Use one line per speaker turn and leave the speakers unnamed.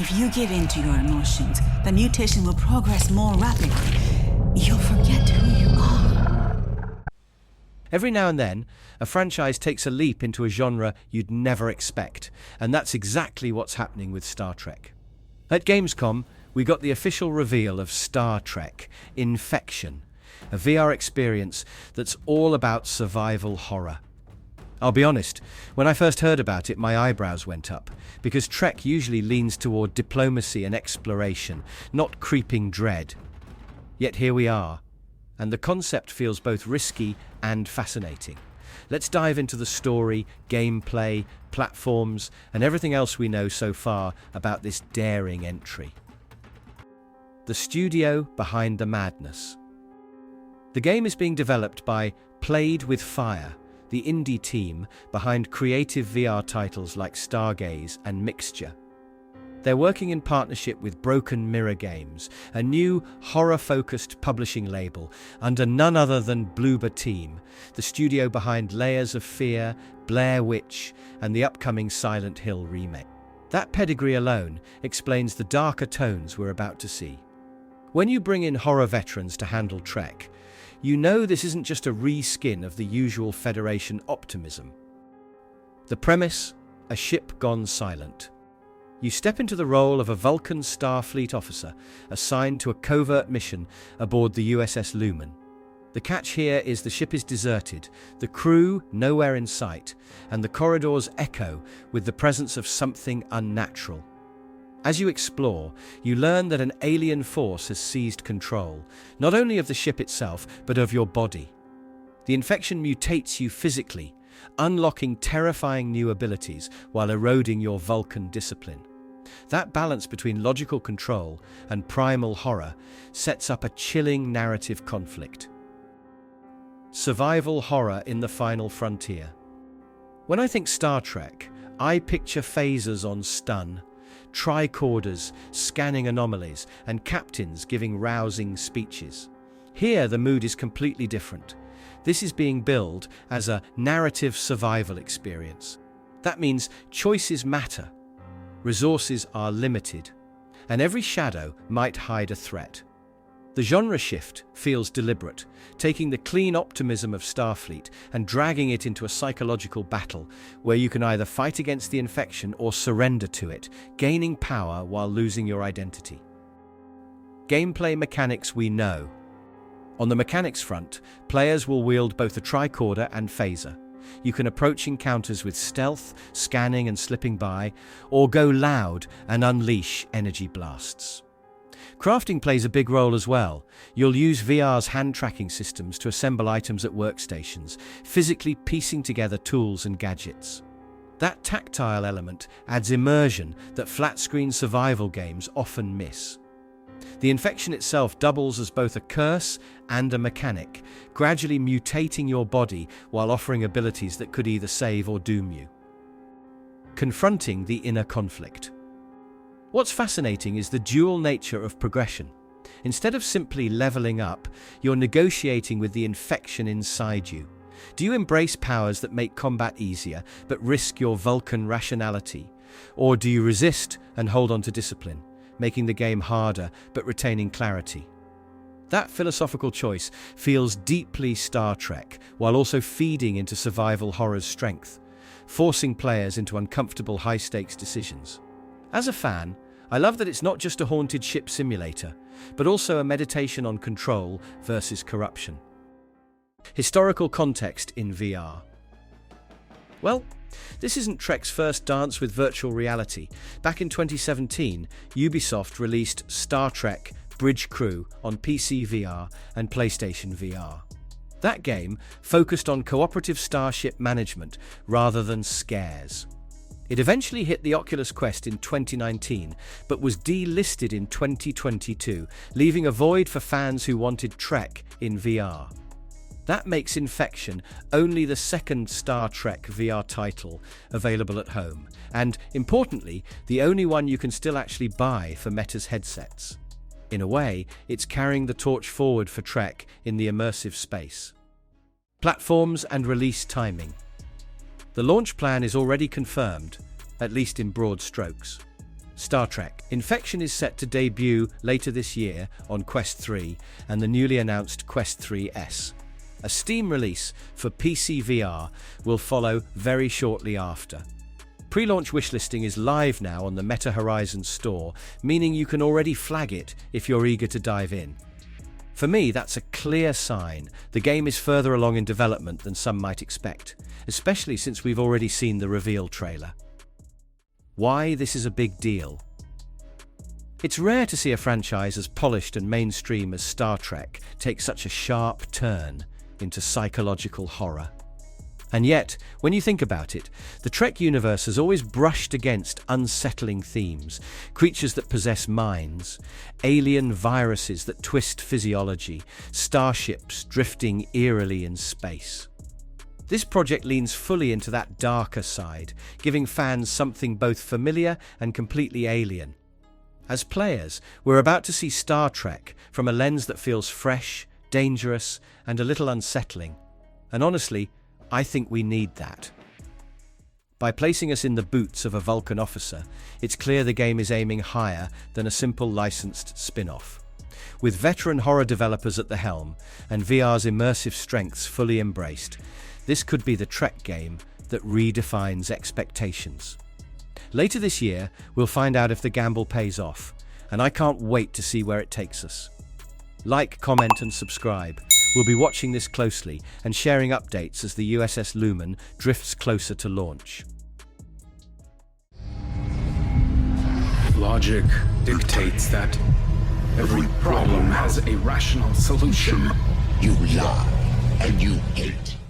If you give in to your emotions, the mutation will progress more rapidly. You'll forget who you are.
Every now and then, a franchise takes a leap into a genre you'd never expect, and that's exactly what's happening with Star Trek. At Gamescom, we got the official reveal of Star Trek Infection, a VR experience that's all about survival horror. I'll be honest, when I first heard about it, my eyebrows went up, because Trek usually leans toward diplomacy and exploration, not creeping dread. Yet here we are, and the concept feels both risky and fascinating. Let's dive into the story, gameplay, platforms, and everything else we know so far about this daring entry. The studio behind the madness. The game is being developed by Played with Fire, the indie team behind creative VR titles like Stargaze and Mixture. They're working in partnership with Broken Mirror Games, a new horror-focused publishing label under none other than Bloober Team, the studio behind Layers of Fear, Blair Witch, and the upcoming Silent Hill remake. That pedigree alone explains the darker tones we're about to see. When you bring in horror veterans to handle Trek, you know this isn't just a reskin of the usual Federation optimism. The premise: a ship gone silent. You step into the role of a Vulcan Starfleet officer assigned to a covert mission aboard the USS Lumen. The catch here is the ship is deserted, the crew nowhere in sight, and the corridors echo with the presence of something unnatural. As you explore, you learn that an alien force has seized control, not only of the ship itself, but of your body. The infection mutates you physically, unlocking terrifying new abilities while eroding your Vulcan discipline. That balance between logical control and primal horror sets up a chilling narrative conflict. Survival horror in the final frontier. When I think Star Trek, I picture phasers on stun, tricorders scanning anomalies, and captains giving rousing speeches. Here, the mood is completely different. This is being billed as a narrative survival experience. That means choices matter, resources are limited, and every shadow might hide a threat. The genre shift feels deliberate, taking the clean optimism of Starfleet and dragging it into a psychological battle where you can either fight against the infection or surrender to it, gaining power while losing your identity. Gameplay mechanics we know. On the mechanics front, players will wield both a tricorder and phaser. You can approach encounters with stealth, scanning and slipping by, or go loud and unleash energy blasts. Crafting plays a big role as well. You'll use VR's hand tracking systems to assemble items at workstations, physically piecing together tools and gadgets. That tactile element adds immersion that flat-screen survival games often miss. The infection itself doubles as both a curse and a mechanic, gradually mutating your body while offering abilities that could either save or doom you. Confronting the inner conflict. What's fascinating is the dual nature of progression. Instead of simply leveling up, you're negotiating with the infection inside you. Do you embrace powers that make combat easier but risk your Vulcan rationality? Or do you resist and hold on to discipline, making the game harder but retaining clarity? That philosophical choice feels deeply Star Trek, while also feeding into survival horror's strength, forcing players into uncomfortable high-stakes decisions. As a fan, I love that it's not just a haunted ship simulator, but also a meditation on control versus corruption. Historical context in VR. Well, this isn't Trek's first dance with virtual reality. Back in 2017, Ubisoft released Star Trek Bridge Crew on PCVR and PlayStation VR. That game focused on cooperative starship management rather than scares. It eventually hit the Oculus Quest in 2019, but was delisted in 2022, leaving a void for fans who wanted Trek in VR. That makes Infection only the second Star Trek VR title available at home, and, importantly, the only one you can still actually buy for Meta's headsets. In a way, it's carrying the torch forward for Trek in the immersive space. Platforms and release timing. The launch plan is already confirmed, at least in broad strokes. Star Trek. Infection is set to debut later this year on Quest 3 and the newly announced Quest 3S. A Steam release for PCVR will follow very shortly after. Pre-launch wishlisting is live now on the Meta Horizon store, meaning you can already flag it if you're eager to dive in. For me, that's a clear sign the game is further along in development than some might expect, especially since we've already seen the reveal trailer. Why this is a big deal? It's rare to see a franchise as polished and mainstream as Star Trek take such a sharp turn into psychological horror. And yet, when you think about it, the Trek universe has always brushed against unsettling themes, creatures that possess minds, alien viruses that twist physiology, starships drifting eerily in space. This project leans fully into that darker side, giving fans something both familiar and completely alien. As players, we're about to see Star Trek from a lens that feels fresh, dangerous, and a little unsettling. And honestly, I think we need that. By placing us in the boots of a Vulcan officer, it's clear the game is aiming higher than a simple licensed spin-off. With veteran horror developers at the helm and VR's immersive strengths fully embraced, this could be the Trek game that redefines expectations. Later this year, we'll find out if the gamble pays off, and I can't wait to see where it takes us. Like, comment and subscribe. We'll be watching this closely and sharing updates as the USS Lumen drifts closer to launch.
Logic dictates that every problem has a rational solution.
You love and you hate.